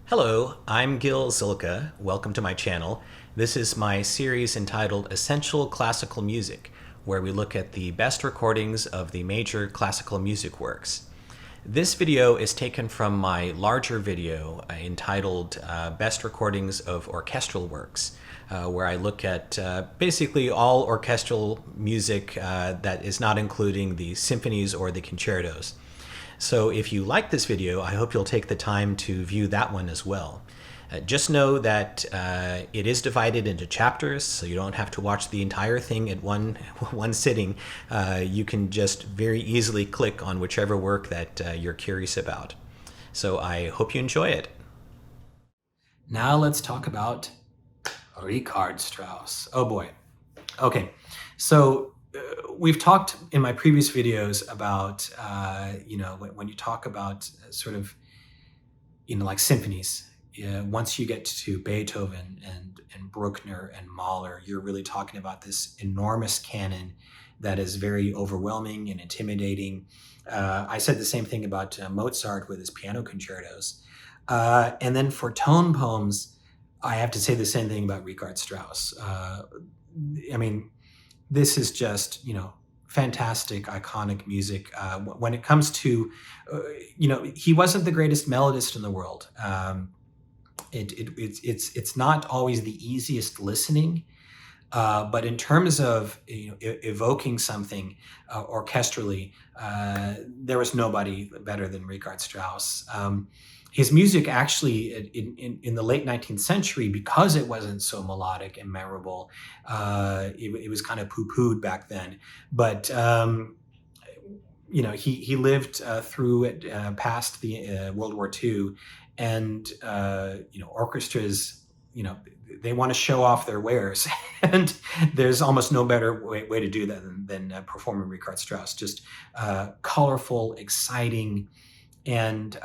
Hello, I'm Gil Zilkha. Welcome to my channel. This is my series entitled Essential Classical Music, where we look at the best recordings of the major classical music works. This video is taken from my larger video entitled Best Recordings of Orchestral Works, where I look at basically all orchestral music that is not including the symphonies or the concertos. So if you like this video, I hope you'll take the time to view that one as well. Just know that it is divided into chapters, so you don't have to watch the entire thing at one sitting. You can just very easily click on whichever work that you're curious about. So I hope you enjoy it. Now let's talk about Richard Strauss. Oh boy. Okay, so we've talked in my previous videos about, when you talk about sort of, like symphonies, once you get to Beethoven and Bruckner and Mahler, you're really talking about this enormous canon that is very overwhelming and intimidating. I said the same thing about Mozart with his piano concertos. And then for tone poems, I have to say the same thing about Richard Strauss. This is just, fantastic, iconic music. When it comes to, he wasn't the greatest melodist in the world. It's not always the easiest listening, but in terms of evoking something orchestrally, there was nobody better than Richard Strauss. His music actually, in the late 19th century, because it wasn't so melodic and memorable, it was kind of poo-pooed back then. But he lived through it past the World War II, and orchestras, they want to show off their wares, and there's almost no better way to do that than performing Richard Strauss. Just colorful, exciting, and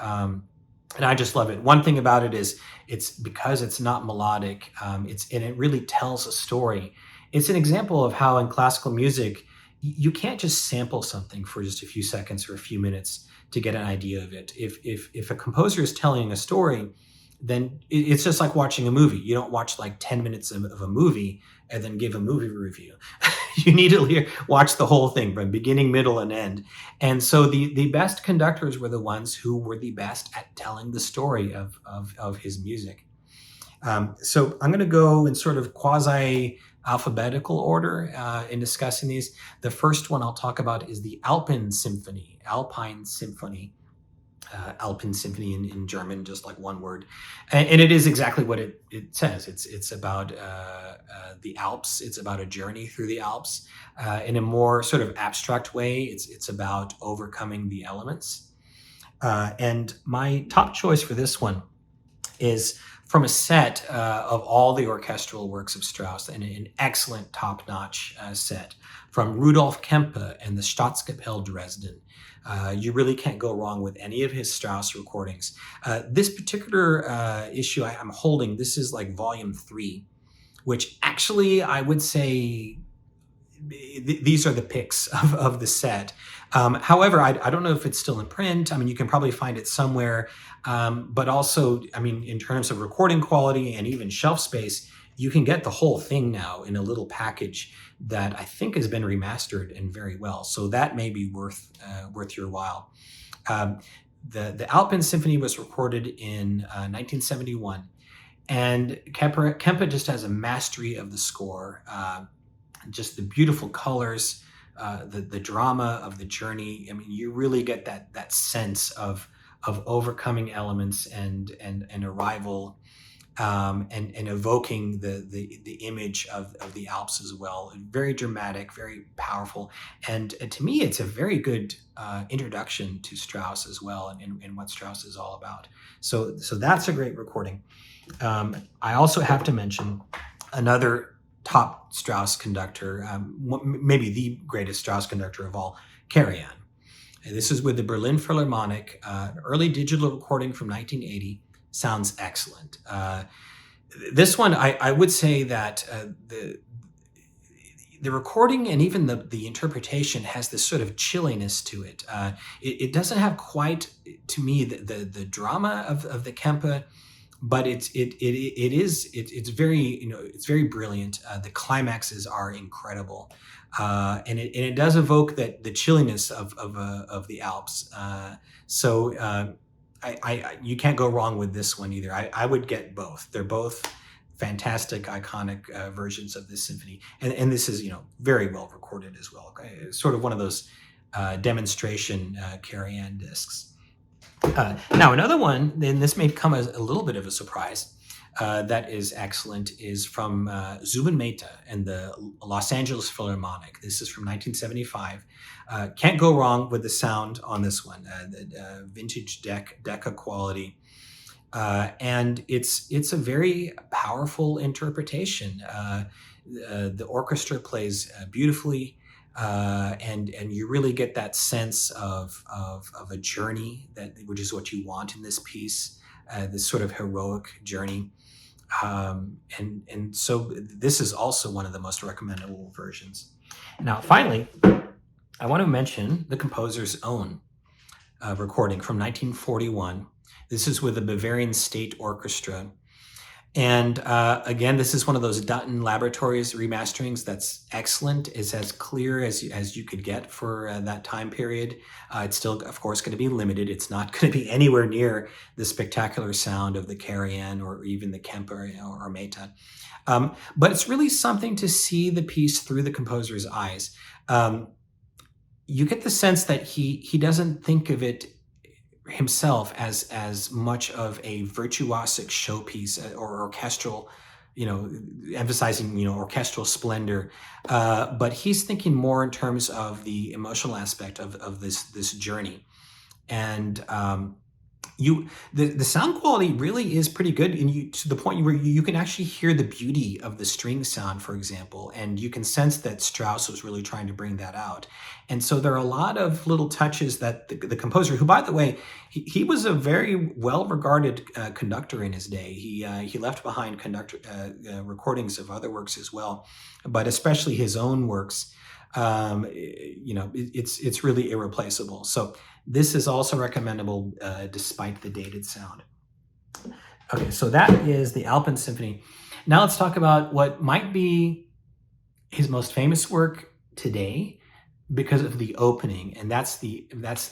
I just love it. One thing about it is it's because it's not melodic, and it really tells a story. It's an example of how in classical music, you can't just sample something for just a few seconds or a few minutes to get an idea of it. If a composer is telling a story, then it's just like watching a movie. You don't watch like 10 minutes of a movie and then give a movie review. You need to watch the whole thing from beginning, middle, and end. And so the best conductors were the ones who were the best at telling the story of his music. So I'm going to go in sort of quasi-alphabetical order in discussing these. The first one I'll talk about is the Alpensinfonie. Alpensinfonie in German, just like one word, and it is exactly what it says. It's about the Alps. It's about a journey through the Alps. In a more sort of abstract way, it's about overcoming the elements. And my top choice for this one is from a set of all the orchestral works of Strauss, and an excellent top-notch set from Rudolf Kempe and the Staatskapelle Dresden. You really can't go wrong with any of his Strauss recordings. This particular issue I'm holding, this is like volume 3, which actually I would say these are the picks of the set. However, I don't know if it's still in print. You can probably find it somewhere. But also, in terms of recording quality and even shelf space, you can get the whole thing now in a little package that I think has been remastered and very well. So that may be worth your while. The Alpensinfonie was recorded in 1971, and Kempe just has a mastery of the score. Just the beautiful colors, the drama of the journey. You really get that sense of overcoming elements and arrival, and evoking the image of the Alps as well. Very dramatic, very powerful, and to me, it's a very good introduction to Strauss as well, and what Strauss is all about. So that's a great recording. I also have to mention another top Strauss conductor, maybe the greatest Strauss conductor of all, Karajan. And this is with the Berlin Philharmonic, early digital recording from 1980. Sounds excellent. This one, I would say that the recording and even the interpretation has this sort of chilliness to it. It doesn't have quite, to me, the drama of the Kempe, but it's very, it's very brilliant. The climaxes are incredible, and it does evoke the chilliness of the Alps. You can't go wrong with this one either. I would get both. They're both fantastic, iconic versions of this symphony, and this is very well recorded as well. It's sort of one of those demonstration Karajan discs. Now another one, and this may come as a little bit of a surprise, that is excellent, is from Zubin Mehta and the Los Angeles Philharmonic. This is from 1975. Can't go wrong with the sound on this one. The vintage Decca quality. And it's a very powerful interpretation. The orchestra plays beautifully, and you really get that sense of a journey, which is what you want in this piece, this sort of heroic journey. And so this is also one of the most recommendable versions. Now, finally, I want to mention the composer's own recording from 1941. This is with the Bavarian State Orchestra. And again, this is one of those Dutton Laboratories remasterings that's excellent. It's as clear as you could get for that time period. It's still, of course, going to be limited. It's not going to be anywhere near the spectacular sound of the Karajan or even the Kemper or Mehta. But it's really something to see the piece through the composer's eyes. You get the sense that he doesn't think of it himself as much of a virtuosic showpiece or orchestral, emphasizing orchestral splendor, but he's thinking more in terms of the emotional aspect of this journey. And the sound quality really is pretty good, and to the point where you can actually hear the beauty of the string sound, for example, and you can sense that Strauss was really trying to bring that out. And so there are a lot of little touches that the composer, who, by the way, he was a very well-regarded conductor in his day. He left behind recordings of other works as well, but especially his own works. It's really irreplaceable. So this is also recommendable despite the dated sound. Okay, so that is the Alpensinfonie. Now let's talk about what might be his most famous work today because of the opening, and that's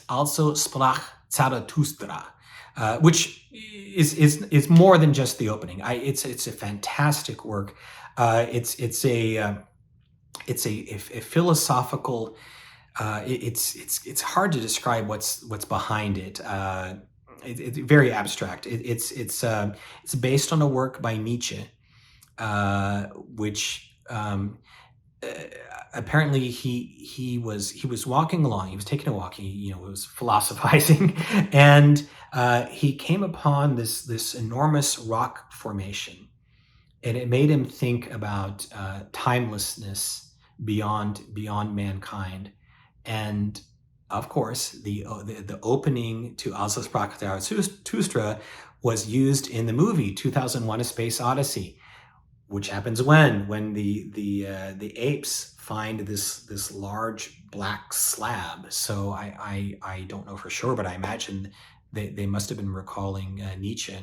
also Spake Zarathustra, which is more than just the opening. It's a fantastic work. It's a philosophical. It's hard to describe what's behind it. It's very abstract. It's based on a work by Nietzsche, which apparently he was walking along. He was taking a walk. He was philosophizing, and he came upon this enormous rock formation, and it made him think about timelessness beyond mankind. And of course, the opening to Also sprach Zarathustra was used in the movie 2001: A Space Odyssey, which happens when the apes find this large black slab. So I don't know for sure, but I imagine they must have been recalling Nietzsche.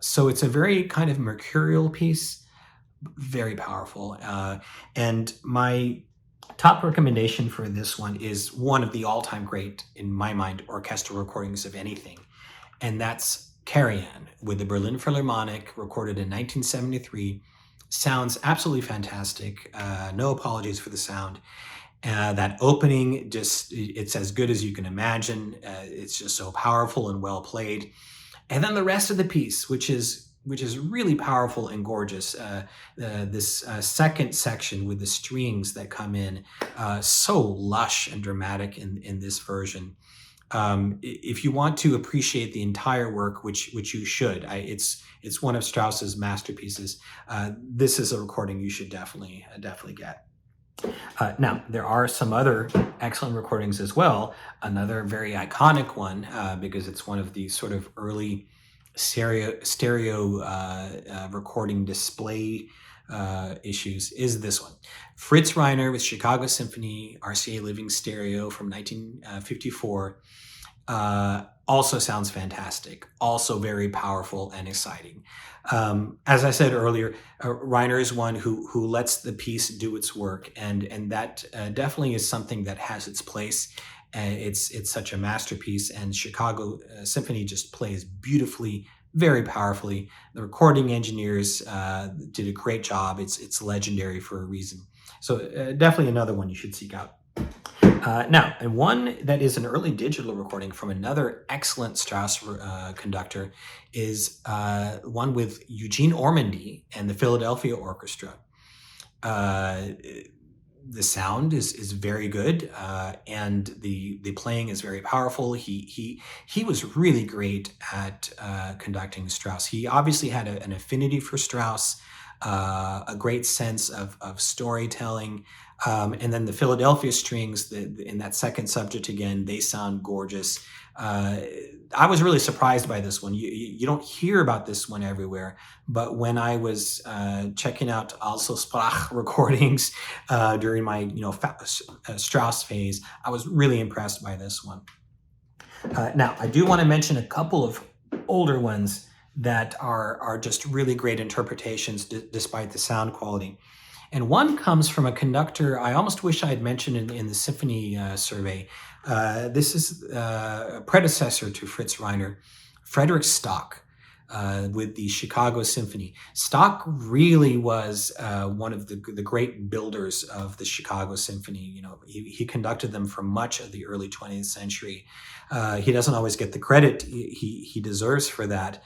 So it's a very kind of mercurial piece, very powerful. And my top recommendation for this one is one of the all-time great, in my mind, orchestral recordings of anything. And that's Karajan with the Berlin Philharmonic, recorded in 1973. Sounds absolutely fantastic. No apologies for the sound. That opening, it's as good as you can imagine. It's just so powerful and well played. And then the rest of the piece, which is really powerful and gorgeous. This second section with the strings that come in, so lush and dramatic in this version. If you want to appreciate the entire work, which you should, it's one of Strauss's masterpieces. This is a recording you should definitely get. Now, there are some other excellent recordings as well. Another very iconic one, because it's one of the sort of early stereo recording display issues, is this one. Fritz Reiner with Chicago Symphony, RCA Living Stereo from 1954. also sounds fantastic, also very powerful and exciting. As I said earlier, Reiner is one who lets the piece do its work, and that definitely is something that has its place. It's such a masterpiece, and Chicago Symphony just plays beautifully, very powerfully. The recording engineers did a great job. It's legendary for a reason. So definitely another one you should seek out. Now, and one that is an early digital recording from another excellent Strauss conductor is one with Eugene Ormandy and the Philadelphia Orchestra. The sound is very good, and the playing is very powerful. He was really great at conducting Strauss. He obviously had an affinity for Strauss, a great sense of storytelling. And then the Philadelphia strings, in that second subject again, they sound gorgeous. I was really surprised by this one. You don't hear about this one everywhere, but when I was checking out also Sprach recordings during my Strauss phase, I was really impressed by this one. Now, I do want to mention a couple of older ones that are just really great interpretations despite the sound quality. And one comes from a conductor I almost wish I had mentioned in the symphony survey. This is a predecessor to Fritz Reiner, Frederick Stock, with the Chicago Symphony. Stock really was one of the great builders of the Chicago Symphony. He conducted them for much of the early 20th century. He doesn't always get the credit he deserves for that.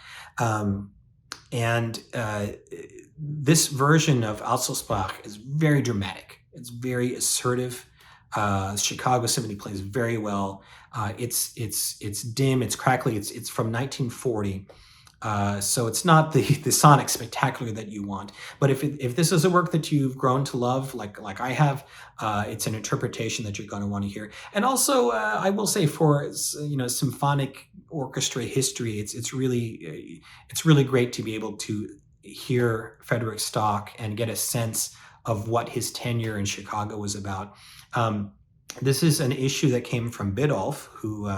This version of Also Sprach is very dramatic. It's very assertive. Chicago Symphony plays very well. It's dim, it's crackly. It's from 1940, so it's not the sonic spectacular that you want. But if this is a work that you've grown to love, like I have, it's an interpretation that you're going to want to hear. And also, I will say for symphonic orchestra history, it's really great to be able to hear Frederick Stock and get a sense of what his tenure in Chicago was about. This is an issue that came from Biddulph, who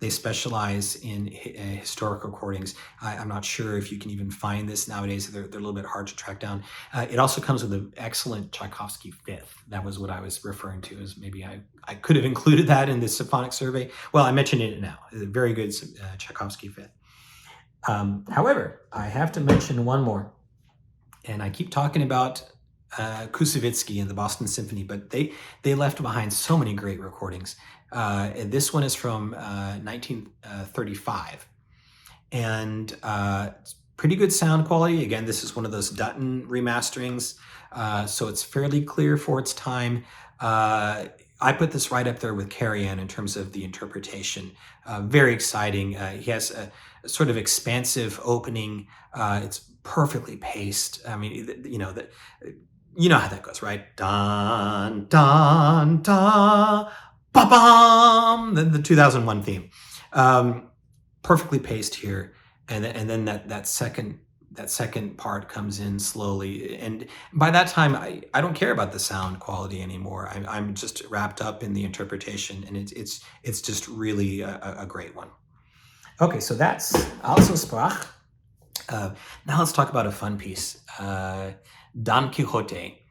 they specialize in historic recordings. I'm not sure if you can even find this nowadays. They're a little bit hard to track down. It also comes with an excellent Tchaikovsky fifth. That was what I was referring to, as maybe I could have included that in the symphonic survey. Well, I mentioned it now. A very good Tchaikovsky fifth. However, I have to mention one more, and I keep talking about Kusevitsky and the Boston Symphony, but they left behind so many great recordings. This one is from 1935, and it's pretty good sound quality. Again, this is one of those Dutton remasterings, so it's fairly clear for its time. I put this right up there with Karajan in terms of the interpretation. Very exciting. He has a sort of expansive opening. It's perfectly paced. I mean, you know how that goes, right? Dun dun dun, ba bum. The 2001 theme, perfectly paced here, and then that second part comes in slowly, and by that time I don't care about the sound quality anymore. I'm just wrapped up in the interpretation, and it's just really a great one. Okay, so that's Also Sprach. Now let's talk about a fun piece, Don Quixote.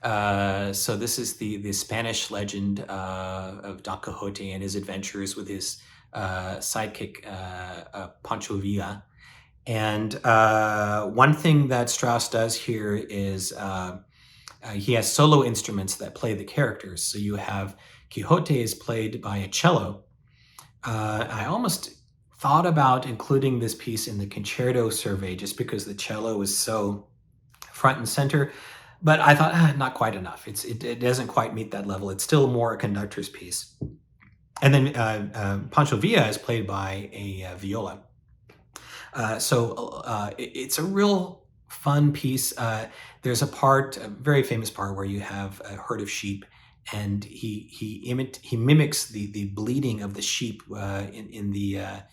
So this is the Spanish legend of Don Quixote and his adventures with his sidekick Pancho Villa. And one thing that Strauss does here is he has solo instruments that play the characters. So you have Quixote is played by a cello. I almost thought about including this piece in the concerto survey just because the cello is so front and center, but I thought not quite enough. It doesn't quite meet that level. It's still more a conductor's piece. And then Pancho Villa is played by a viola. So it's a real fun piece. There's a very famous part where you have a herd of sheep, and he mimics the bleating of the sheep in the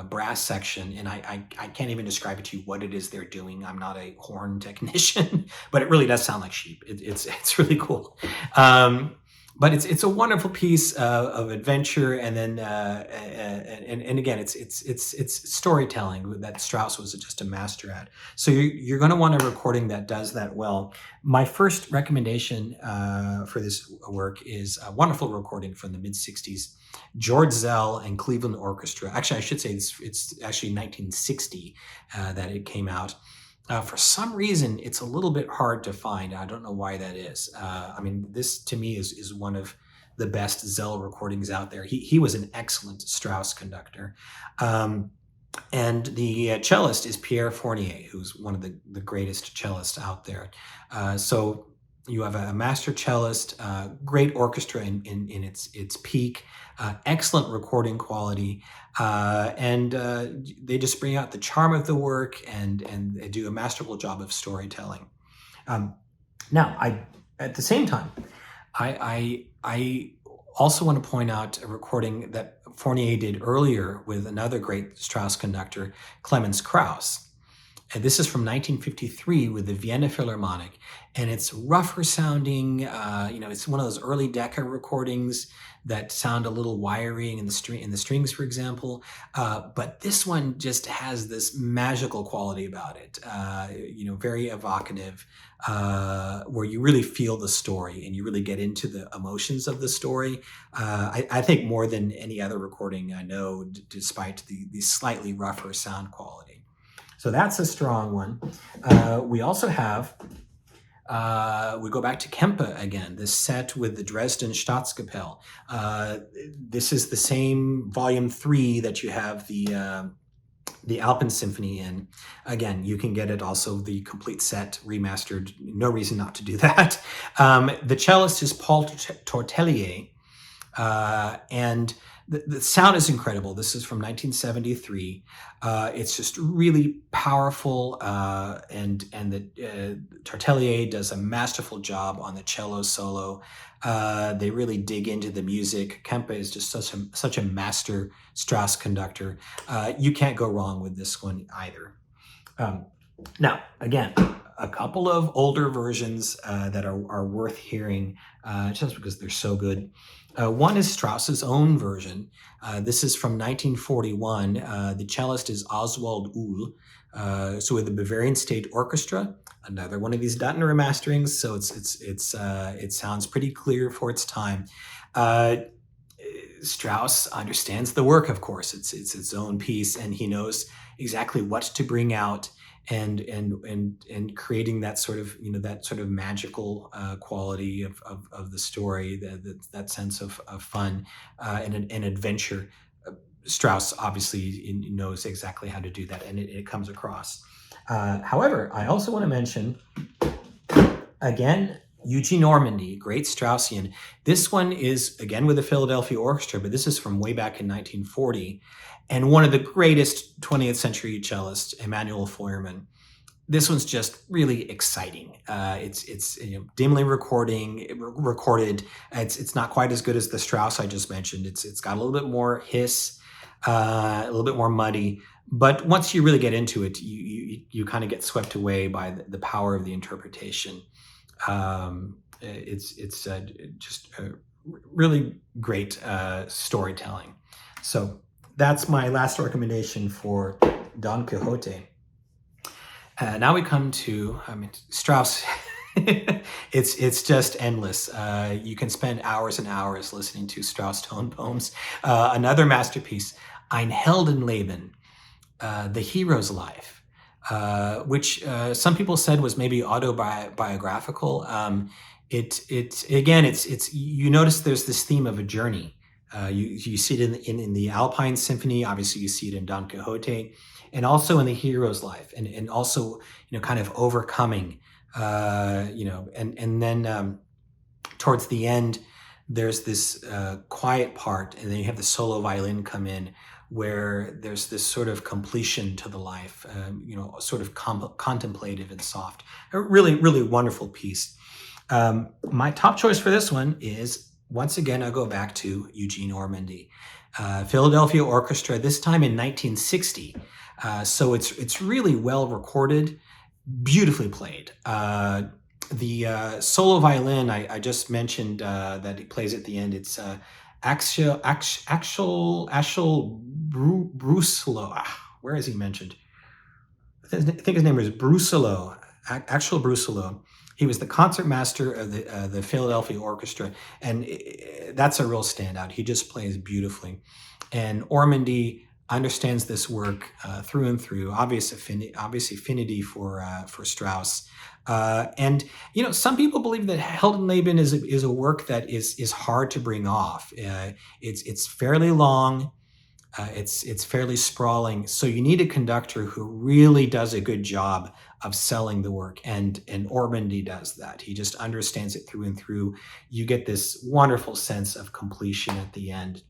brass section, and I can't even describe it to you what it is they're doing. I'm not a horn technician, but it really does sound like sheep. It's really cool. but it's a wonderful piece of adventure, and then and again, it's storytelling that Strauss was just a master at. So you're going to want a recording that does that well. My first recommendation for this work is a wonderful recording from the mid '60s, George Szell and Cleveland Orchestra. Actually, I should say it's actually 1960 that it came out. For some reason, it's a little bit hard to find. I don't know why that is. I mean, this to me is one of the best Szell recordings out there. He was an excellent Strauss conductor. And the cellist is Pierre Fournier, who's one of the greatest cellists out there. So you have a master cellist, great orchestra in its peak, excellent recording quality, and they just bring out the charm of the work, and they do a masterful job of storytelling. Now, at the same time, I also want to point out a recording that Fournier did earlier with another great Strauss conductor, Clemens Krauss. And this is from 1953 with the Vienna Philharmonic, and it's rougher sounding. It's one of those early Decca recordings that sound a little wiry in the strings, for example. But this one just has this magical quality about it. Very evocative, where you really feel the story and you really get into the emotions of the story. I think more than any other recording I know, despite the slightly rougher sound quality. So that's a strong one. We also have, we go back to Kempe again, this set with the Dresden Staatskapelle. This is the same volume 3 that you have the Alpensinfonie in. Again, you can get it also the complete set remastered. No reason not to do that. The cellist is Paul Tortelier, and the sound is incredible. This is from 1973. It's just really powerful, and the Tortelier does a masterful job on the cello solo. They really dig into the music. Kempe is just such a master Strauss conductor. You can't go wrong with this one either. Now, again, a couple of older versions that are worth hearing just because they're so good. One is Strauss's own version. This is from 1941. The cellist is Oswald Uhl. So with the Bavarian State Orchestra, another one of these Dutton remasterings. So it sounds pretty clear for its time. Strauss understands the work, of course. It's its own piece, and he knows exactly what to bring out, and creating that sort of magical quality of the story, that sense of fun and an adventure. Strauss obviously knows exactly how to do that, and it comes across. However, I also want to mention, again, Eugene Normandy, great Straussian. This one is, again, with the Philadelphia Orchestra, but this is from way back in 1940. And one of the greatest 20th century cellists, Emanuel Feuermann. This one's just really exciting. It's dimly recorded. It's not quite as good as the Strauss I just mentioned. It's got a little bit more hiss, a little bit more muddy. But once you really get into it, you kind of get swept away by the power of the interpretation. It's just really great storytelling. So that's my last recommendation for Don Quixote. Now we come to, Strauss. It's just endless. You can spend hours and hours listening to Strauss tone poems. Another masterpiece, Ein Heldenleben, The Hero's Life, which some people said was maybe autobiographical. You notice there's this theme of a journey. You see it in the Alpine Symphony. Obviously, you see it in Don Quixote, and also in the hero's life, and also kind of overcoming. And then towards the end, there's this quiet part, and then you have the solo violin come in, where there's this sort of completion to the life, sort of contemplative and soft. A really, really wonderful piece. My top choice for this one is, once again, I'll go back to Eugene Normandy. Philadelphia Orchestra, this time in 1960. So it's really well recorded, beautifully played. solo violin I just mentioned that he plays at the end. It's Axel Bruselo. Where is he mentioned? I think his name is Bruselo, Axel Bruselo. He was the concertmaster of the Philadelphia Orchestra, and that's a real standout. He just plays beautifully, and Ormandy understands this work through and through. Obvious affinity for Strauss, and some people believe that Heldenleben is a work that is hard to bring off. It's fairly long. It's fairly sprawling, so you need a conductor who really does a good job of selling the work, and Ormandy does that. He just understands it through and through. You get this wonderful sense of completion at the end.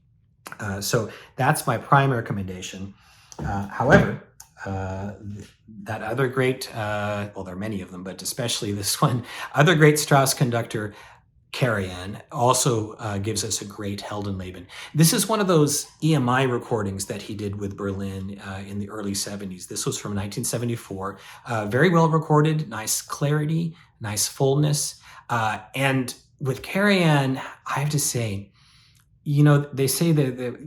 So that's my prime recommendation. However, that other great, well, there are many of them, but especially this one, other great Strauss conductor, Karajan, also gives us a great Heldenleben. This is one of those EMI recordings that he did with Berlin in the early 70s. This was from 1974. Very well recorded, nice clarity, nice fullness. And with Karajan, I have to say, they say that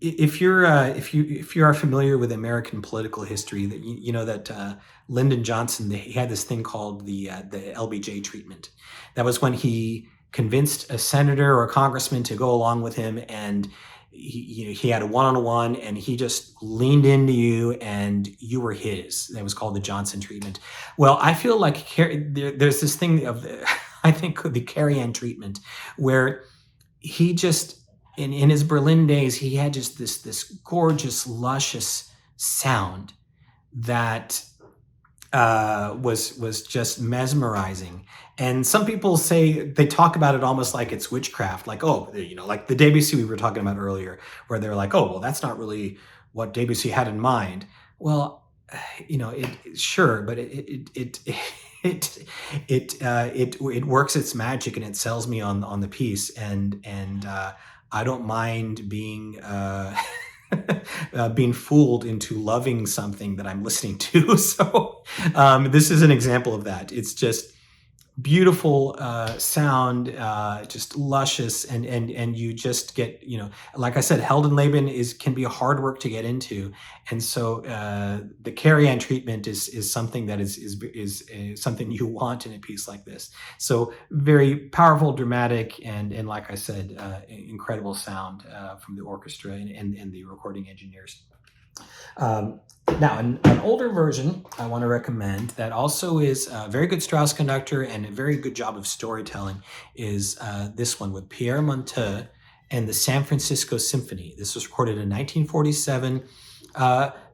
if you are familiar with American political history, that that Lyndon Johnson, he had this thing called the LBJ treatment. That was when he convinced a senator or a congressman to go along with him, and he had a one-on-one, and he just leaned into you, and you were his. That was called the Johnson treatment. Well, I feel like there's this thing of I think the Karajan treatment, where he just in his Berlin days, he had just this gorgeous, luscious sound that was just mesmerizing. And some people say, they talk about it almost like it's witchcraft, like, like the Debussy we were talking about earlier, where they're like, oh, well, that's not really what Debussy had in mind. Well, sure, but it works its magic, and it sells me on the piece, and I don't mind being being fooled into loving something that I'm listening to. So this is an example of that. It's just beautiful sound, just luscious, and you just get, like I said, Heldenleben can be a hard work to get into, and so the Karajan treatment is something that is something you want in a piece like this. So very powerful, dramatic, and like I said, incredible sound from the orchestra and the recording engineers. Now, an older version I want to recommend that also is a very good Strauss conductor and a very good job of storytelling is this one with Pierre Monteux and the San Francisco Symphony. This was recorded in 1947,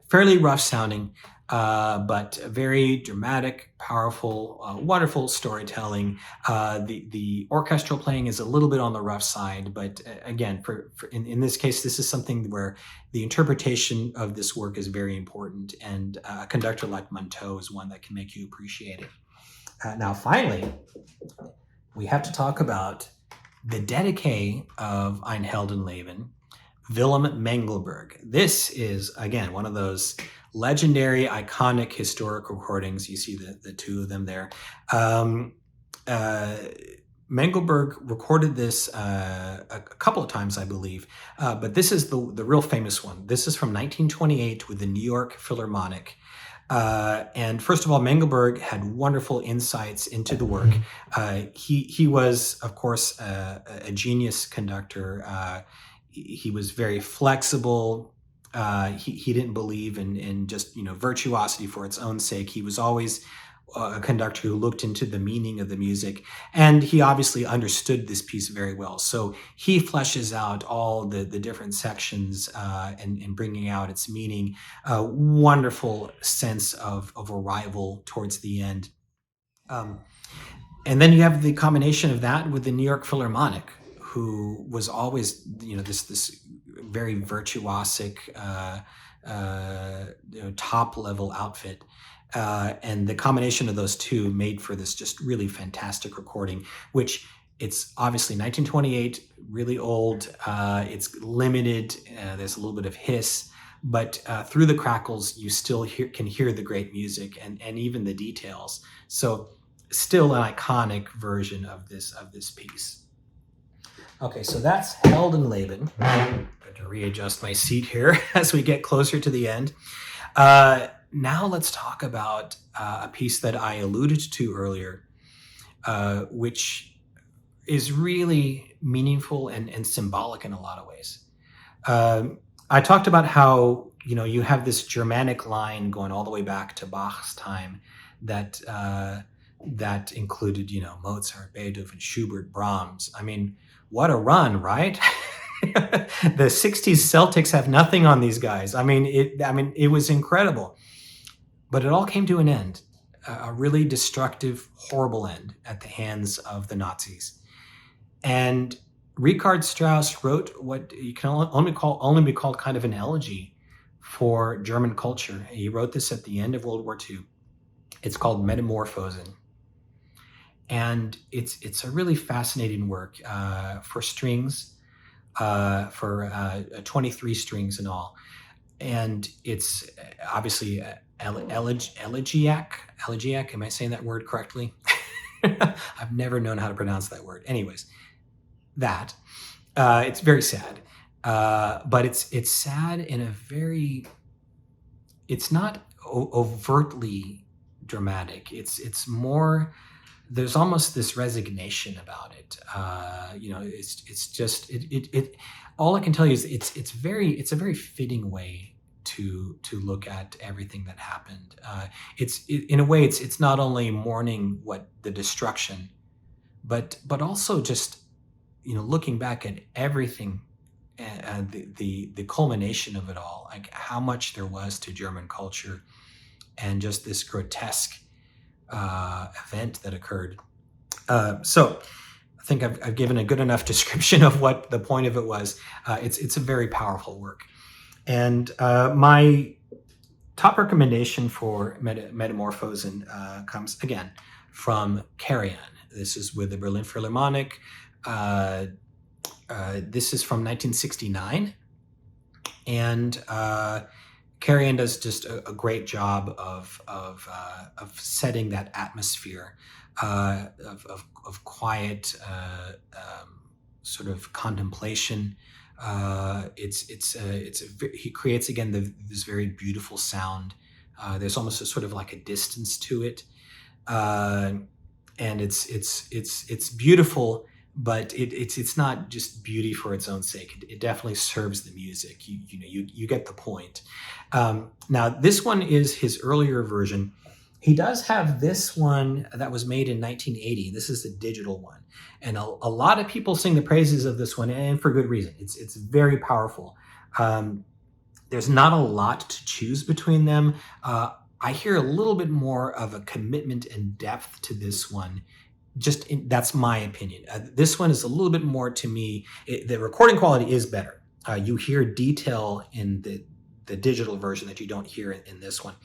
fairly rough sounding, but very dramatic, powerful, wonderful storytelling. The orchestral playing is a little bit on the rough side, but again, in this case, this is something where the interpretation of this work is very important, and a conductor like Monteux is one that can make you appreciate it. Now, finally, we have to talk about the dedicee of Ein Heldenleben, Willem Mengelberg. This is, again, one of those legendary, iconic, historic recordings. You see the two of them there. Mengelberg recorded this a couple of times, I believe, but this is the real famous one. This is from 1928 with the New York Philharmonic. And first of all, Mengelberg had wonderful insights into the work. He was, of course, a genius conductor. He was very flexible. He didn't believe in just virtuosity for its own sake. He was always a conductor who looked into the meaning of the music, and he obviously understood this piece very well. So he fleshes out all the different sections and bringing out its meaning. A wonderful sense of arrival towards the end. And then you have the combination of that with the New York Philharmonic, who was always this very virtuosic top level outfit. And the combination of those two made for this just really fantastic recording, which it's obviously 1928, really old. It's limited. There's a little bit of hiss, but through the crackles, you still can hear the great music and even the details. So still an iconic version of this piece. Okay, so that's Heldenleben. I'm going to readjust my seat here as we get closer to the end. Now let's talk about a piece that I alluded to earlier, which is really meaningful and symbolic in a lot of ways. I talked about how, you have this Germanic line going all the way back to Bach's time that included, Mozart, Beethoven, Schubert, Brahms. I mean, what a run, right? The 60s Celtics have nothing on these guys. I mean, it was incredible. But it all came to an end, a really destructive, horrible end at the hands of the Nazis. And Richard Strauss wrote what you can only be called kind of an elegy for German culture. He wrote this at the end of World War II. It's called Metamorphosen. And it's a really fascinating work for strings, for 23 strings in all. And it's obviously elegiac. Am I saying that word correctly? I've never known how to pronounce that word. Anyways, that it's very sad, but it's sad in a very. It's not overtly dramatic. It's more. There's almost this resignation about it. It's just it. All I can tell you is it's a very fitting way to look at everything that happened. In a way it's not only mourning the destruction, but also just looking back at everything, the culmination of it all, like how much there was to German culture, and just this grotesque event that occurred. So I think I've given a good enough description of what the point of it was. It's a very powerful work. And my top recommendation for Metamorphosen comes again from Karajan. This is with the Berlin Philharmonic. This is from 1969. And Karajan does just a great job of setting that atmosphere of quiet sort of contemplation. He creates again this very beautiful sound. There's almost a sort of like a distance to it, and it's beautiful, but it's not just beauty for its own sake. It definitely serves the music. You get the point. Now this one is his earlier version. He does have this one that was made in 1980. This is the digital one. And a lot of people sing the praises of this one, and for good reason. It's very powerful. There's not a lot to choose between them. I hear a little bit more of a commitment and depth to this one. That's my opinion. This one is a little bit more, to me, the recording quality is better. You hear detail in the digital version that you don't hear in this one.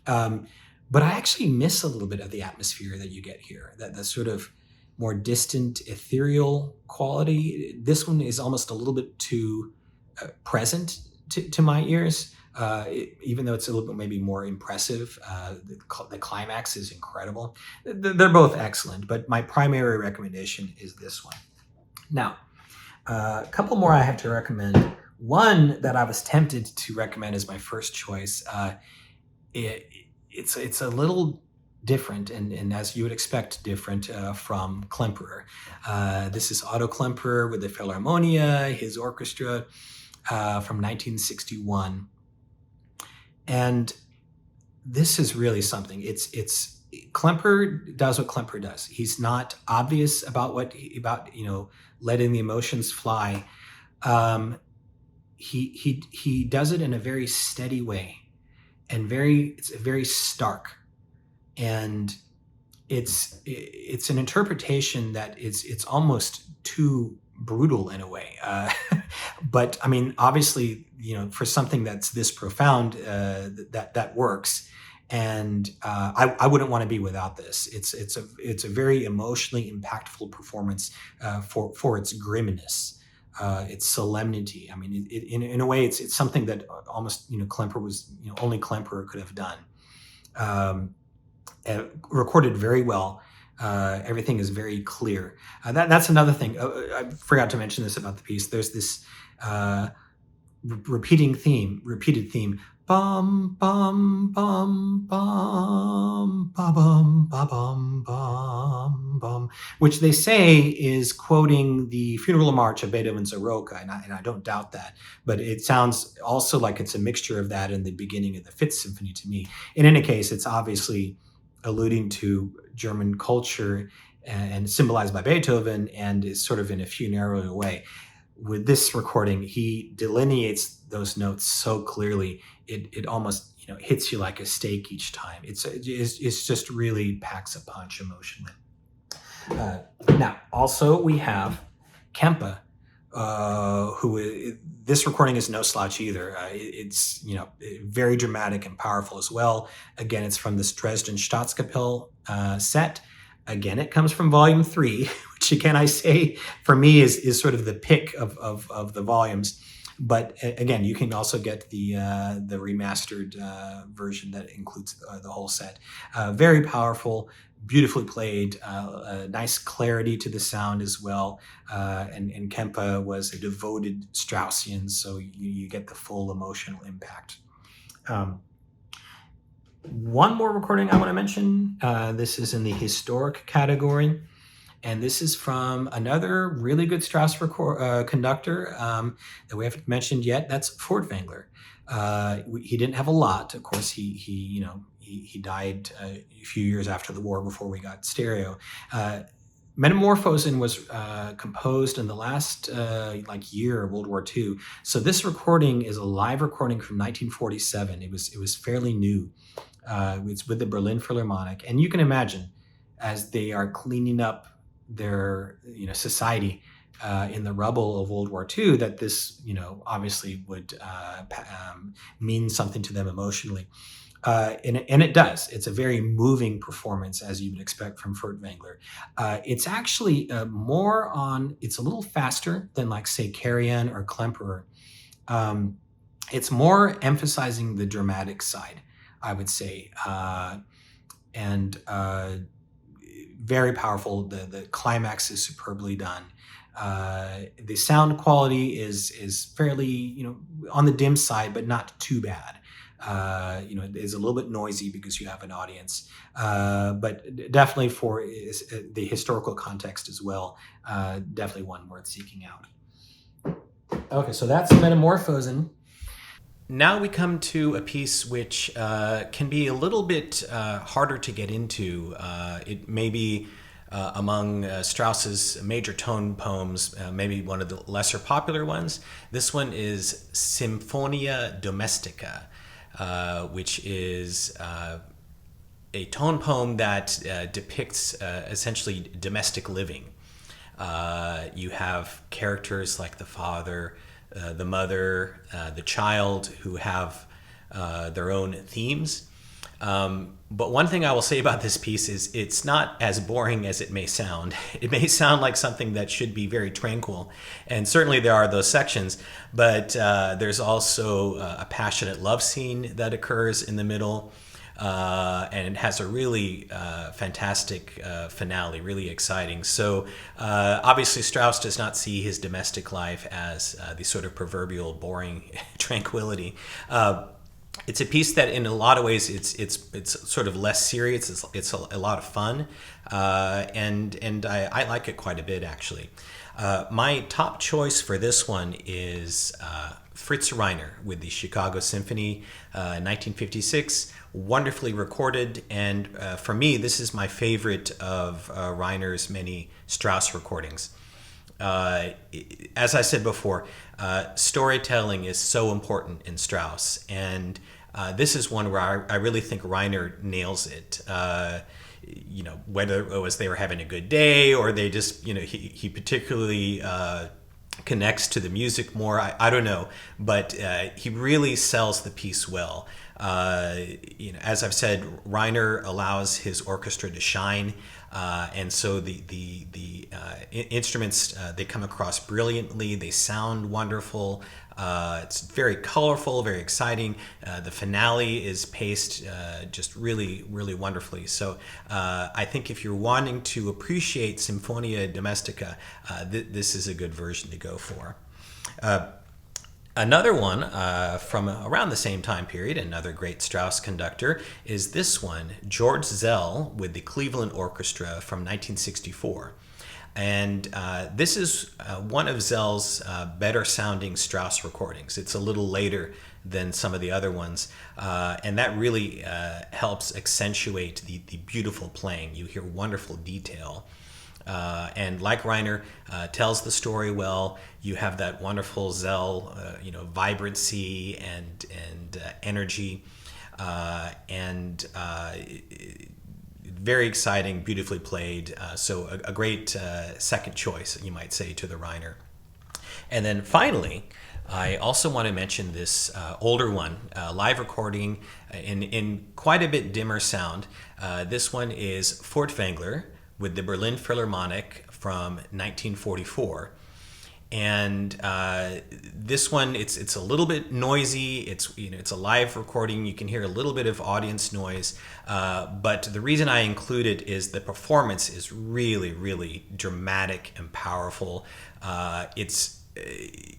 But I actually miss a little bit of the atmosphere that you get here, that sort of more distant, ethereal quality. This one is almost a little bit too present to my ears, even though it's a little bit maybe more impressive. The climax is incredible. They're both excellent, but my primary recommendation is this one. Now, a couple more I have to recommend. One that I was tempted to recommend as my first choice. It's a little different, and as you would expect, different from Klemperer. This is Otto Klemperer with the Philharmonia, his orchestra, from 1961. And this is really something. It's Klemperer does what Klemperer does. He's not obvious about letting the emotions fly. He does it in a very steady way, and it's very stark, and it's an interpretation that it's almost too brutal in a way. But I mean, obviously, for something that's this profound, that works. And I wouldn't want to be without this. It's a very emotionally impactful performance for its grimness, its solemnity. I mean, in a way, it's something that almost Klemperer was only Klemperer could have done. Recorded very well. Everything is very clear. That's another thing. I forgot to mention this about the piece. There's this repeated theme. Bum bum bum bum ba bum ba bum bum bum, which they say is quoting the funeral march of Beethoven's Eroica, and I don't doubt that. But it sounds also like it's a mixture of that and the beginning of the Fifth Symphony to me. In any case, it's obviously alluding to German culture and symbolized by Beethoven, and is sort of in a funereal way. With this recording, he delineates those notes so clearly, it almost hits you like a stake each time. It's just really packs a punch emotionally. Now, also we have Kempe, who this recording is no slouch either. It's very dramatic and powerful as well. Again, it's from this Dresden Staatskapelle set. Again, it comes from Volume 3, which again I say for me is sort of the pick of the volumes. But again, you can also get the remastered version that includes the whole set. Very powerful, beautifully played, nice clarity to the sound as well. And Kempe was a devoted Straussian, so you get the full emotional impact. One more recording I want to mention. This is in the historic category. And this is from another really good Strauss conductor that we haven't mentioned yet. That's Furtwängler. He didn't have a lot. Of course, he died a few years after the war before we got stereo. Metamorphosen was composed in the last year of World War II. So this recording is a live recording from 1947. It was fairly new. It's with the Berlin Philharmonic, and you can imagine as they are cleaning up their society in the rubble of World War II, that this obviously would mean something to them emotionally, and it does. It's a very moving performance, as you would expect from Furtwängler. It's actually it's a little faster than say Karajan or Klemperer. It's more emphasizing the dramatic side, I would say, and very powerful. The climax is superbly done. The sound quality is fairly on the dim side, but not too bad. It is a little bit noisy because you have an audience, but definitely for the historical context as well, definitely one worth seeking out. Okay, so that's Metamorphosen. Now we come to a piece which can be a little bit harder to get into. It may be among Strauss's major tone poems, maybe one of the lesser popular ones. This one is Symphonia Domestica, which is a tone poem that depicts essentially domestic living. You have characters like the father, the mother, the child, who have their own themes. But one thing I will say about this piece is it's not as boring as it may sound. It may sound like something that should be very tranquil, and certainly there are those sections, but there's also a passionate love scene that occurs in the middle. And it has a really fantastic finale, really exciting. So obviously Strauss does not see his domestic life as the sort of proverbial boring tranquility. It's a piece that in a lot of ways it's sort of less serious. It's a lot of fun, and I like it quite a bit actually. My top choice for this one is Fritz Reiner with the Chicago Symphony, 1956. Wonderfully recorded, and for me, this is my favorite of Reiner's many Strauss recordings. As I said before, storytelling is so important in Strauss, and this is one where I really think Reiner nails it. Whether it was they were having a good day or they just, he particularly connects to the music more. I don't know, but he really sells the piece well. As I've said, Reiner allows his orchestra to shine. And so the instruments, they come across brilliantly. They sound wonderful. It's very colorful, very exciting. The finale is paced just really, really wonderfully. So I think if you're wanting to appreciate Symphonia Domestica, this is a good version to go for. Another one from around the same time period, another great Strauss conductor, is this one, George Szell with the Cleveland Orchestra from 1964. And this is one of Szell's better sounding Strauss recordings. It's a little later than some of the other ones, and that really helps accentuate the beautiful playing. You hear wonderful detail. And like Reiner, tells the story well. You have that wonderful Szell, vibrancy and energy, and very exciting, beautifully played. So a great second choice, you might say, to the Reiner. And then finally, I also want to mention this older one, live recording in quite a bit dimmer sound. This one is Furtwängler with the Berlin Philharmonic from 1944. And this one, it's a little bit noisy. It's a live recording. You can hear a little bit of audience noise. But the reason I include it is the performance is really, really dramatic and powerful.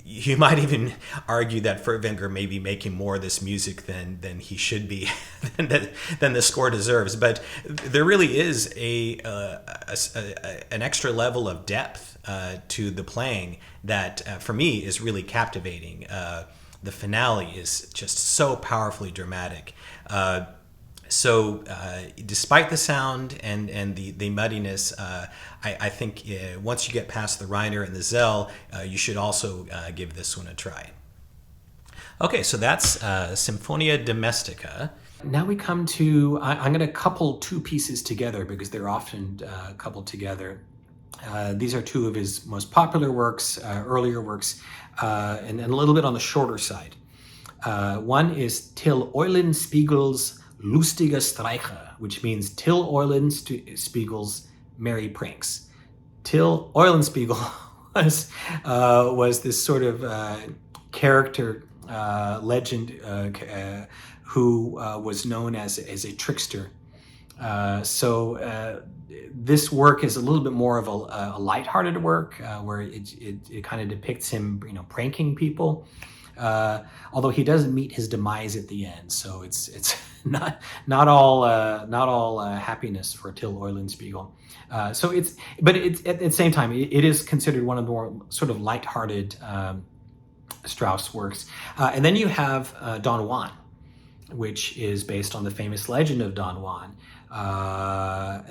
You might even argue that Furtwängler may be making more of this music than he should be, than the score deserves. But there really is an extra level of depth to the playing that, for me, is really captivating. The finale is just so powerfully dramatic. So despite the sound and the muddiness, I think once you get past the Reiner and the Szell, you should also give this one a try. Okay, so that's Symphonia Domestica. Now we come to, I'm going to couple two pieces together because they're often coupled together. These are two of his most popular works, earlier works, and a little bit on the shorter side. One is Till Eulenspiegels lustige Streiche, which means Till Eulenspiegel's merry pranks. Till Eulenspiegel was this sort of character, legend, who was known as a trickster. So this work is a little bit more of a lighthearted work, where it kind of depicts him, pranking people. Although he doesn't meet his demise at the end, so it's not all happiness for Till Eulenspiegel. But it's at the same time it is considered one of the more sort of lighthearted Strauss works. And then you have Don Juan, which is based on the famous legend of Don Juan,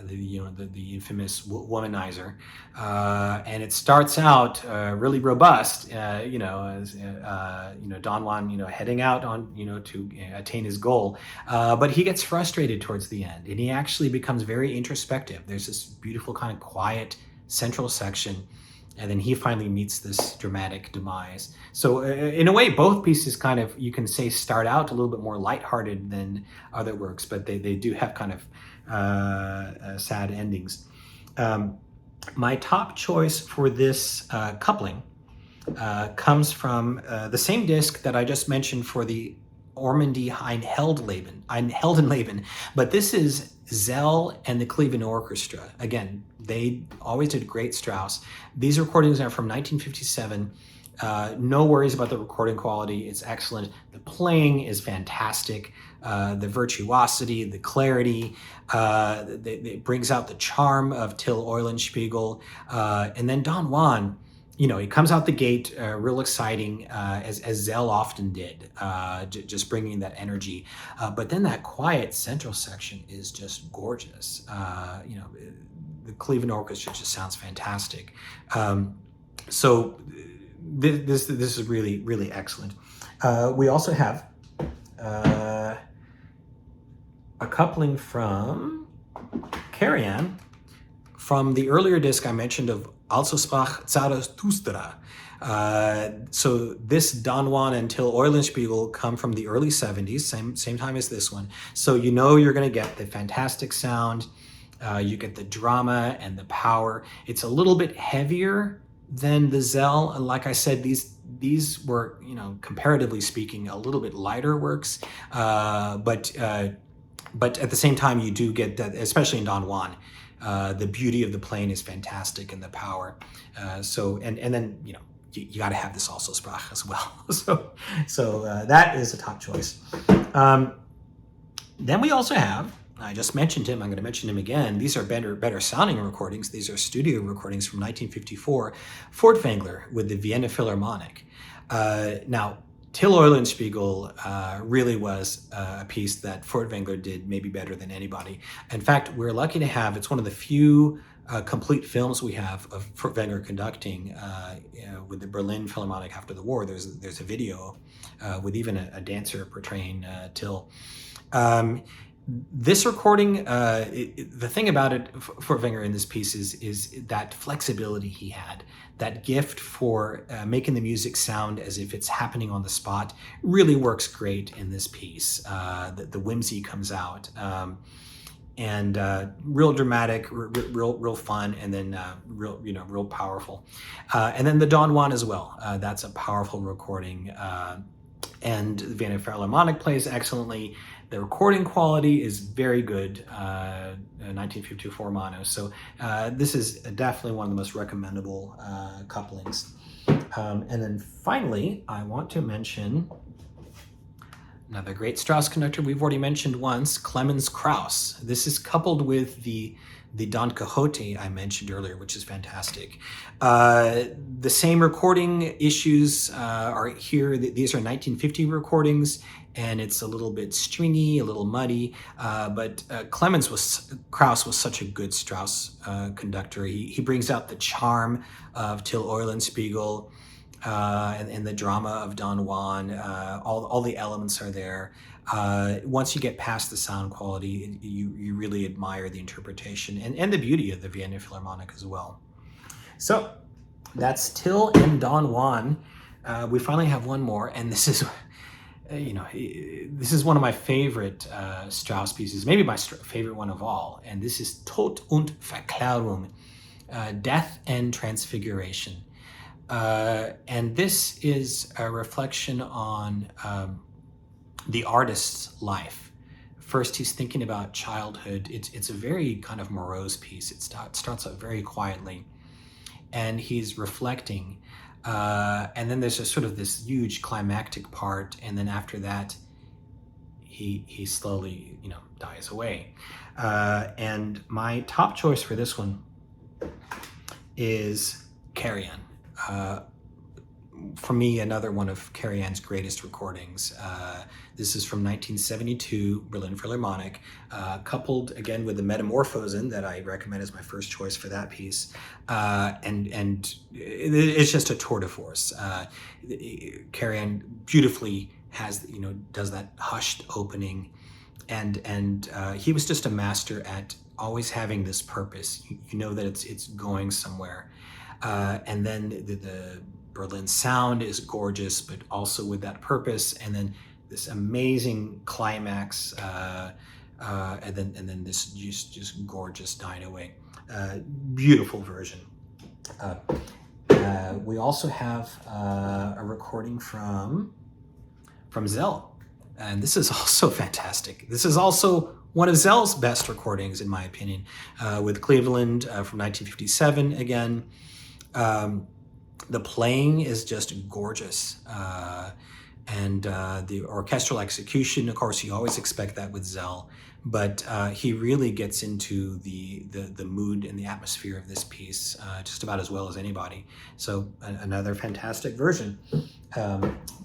the infamous womanizer, and it starts out really robust. As Don Juan, heading out on to attain his goal, but he gets frustrated towards the end, and he actually becomes very introspective. There's this beautiful kind of quiet central section. And then he finally meets this dramatic demise. So in a way, both pieces kind of, you can say, start out a little bit more lighthearted than other works, but they do have kind of sad endings. My top choice for this coupling comes from the same disc that I just mentioned for the Ormandy Ein Heldenleben, but this is Szell and the Cleveland Orchestra. Again, they always did great Strauss. These recordings are from 1957. No worries about the recording quality. It's excellent. The playing is fantastic. The virtuosity, the clarity, it brings out the charm of Till Eulenspiegel. And then Don Juan, he comes out the gate real exciting, as Szell often did, just bringing that energy. But then that quiet central section is just gorgeous. The Cleveland Orchestra just sounds fantastic. So this is really, really excellent. We also have a coupling from Karajan from the earlier disc I mentioned of Also sprach Zarathustra. So this Don Juan and Till Eulenspiegel come from the early 70s, same time as this one. So you're going to get the fantastic sound, You get the drama and the power. It's a little bit heavier than the Szell. And like I said, these were, comparatively speaking, a little bit lighter works. But at the same time, you do get that, especially in Don Juan, the beauty of the playing is fantastic and the power. And then, you got to have this also sprach as well. So that is a top choice. Then we also have, I just mentioned him, I'm going to mention him again. These are better sounding recordings. These are studio recordings from 1954, Furtwängler with the Vienna Philharmonic. Now, Till Eulenspiegel really was a piece that Furtwängler did maybe better than anybody. In fact, we're lucky to have, it's one of the few complete films we have of Furtwängler conducting with the Berlin Philharmonic after the war. There's a video with even a dancer portraying Till. This recording, the thing about it, Furtwängler in this piece is that flexibility he had, that gift for making the music sound as if it's happening on the spot, really works great in this piece. The whimsy comes out, and real dramatic, real fun, and then real powerful. And then the Don Juan as well. That's a powerful recording, and the Vienna Philharmonic plays excellently. The recording quality is very good, 1954 mono. So this is definitely one of the most recommendable couplings. And then finally, I want to mention another great Strauss conductor we've already mentioned once, Clemens Krauss. This is coupled with the Don Quixote I mentioned earlier, which is fantastic. The same recording issues are here. These are 1950 recordings, and it's a little bit stringy, a little muddy, but Krauss was such a good Strauss conductor. He brings out the charm of Till Eulenspiegel and the drama of Don Juan. All the elements are there. Once you get past the sound quality, you really admire the interpretation and the beauty of the Vienna Philharmonic as well. So that's Till and Don Juan. We finally have one more, and this is, this is one of my favorite Strauss pieces, maybe my favorite one of all, and this is Tod und Verklärung, Death and Transfiguration. And this is a reflection on the artist's life. First, he's thinking about childhood. It's a very kind of morose piece. It starts out very quietly, and he's reflecting. And then there's just sort of this huge climactic part, and then after that, he slowly, dies away. And my top choice for this one is Karajan. For me, another one of Karajan's greatest recordings. This is from 1972, Berlin Philharmonic, coupled again with the Metamorphosen that I recommend as my first choice for that piece. And it's just a tour de force. Karajan beautifully does that hushed opening, and he was just a master at always having this purpose. You know that it's going somewhere. And then the Berlin sound is gorgeous, but also with that purpose. And then this amazing climax, and then this just gorgeous dying away. Beautiful version. We also have a recording from Szell, and this is also fantastic. This is also one of Szell's best recordings, in my opinion, with Cleveland from 1957 again. The playing is just gorgeous, and the orchestral execution, of course, you always expect that with Szell, but he really gets into the mood and the atmosphere of this piece just about as well as anybody. So another fantastic version.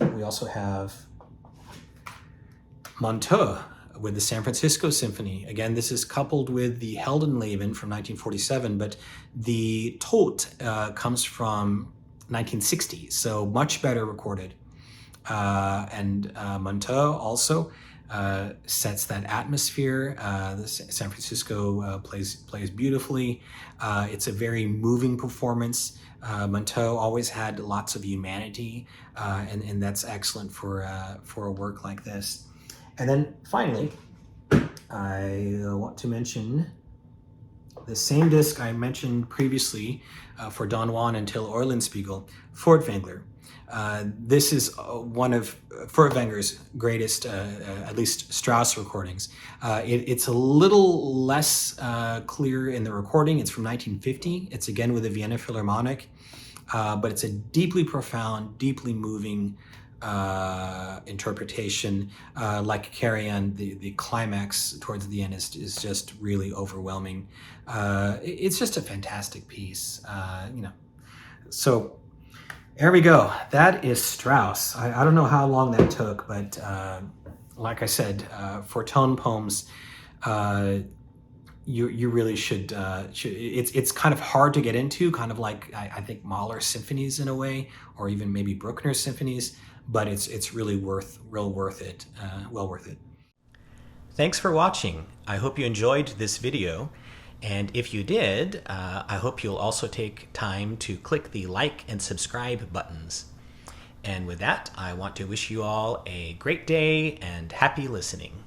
We also have Monteau with the San Francisco Symphony. Again, this is coupled with the Heldenleben from 1947, but the Tod comes from 1960, so much better recorded. And Monteau also sets that atmosphere. The San Francisco plays beautifully. It's a very moving performance. Monteau always had lots of humanity, and that's excellent for a work like this. And then finally, I want to mention the same disc I mentioned previously for Don Juan until Eulenspiegel, Furtwängler. This is one of Furtwängler's greatest, at least Strauss recordings. It's a little less clear in the recording. It's from 1950. It's again with the Vienna Philharmonic, but it's a deeply profound, deeply moving interpretation. Like Karajan, the climax towards the end is just really overwhelming. It's just a fantastic piece, So there we go. That is Strauss. I don't know how long that took, but like I said, for tone poems, you really should. It's kind of hard to get into, kind of like I think Mahler's symphonies in a way, or even maybe Bruckner's symphonies. But it's really well worth it. Thanks for watching. I hope you enjoyed this video. And if you did, I hope you'll also take time to click the like and subscribe buttons. And with that, I want to wish you all a great day and happy listening.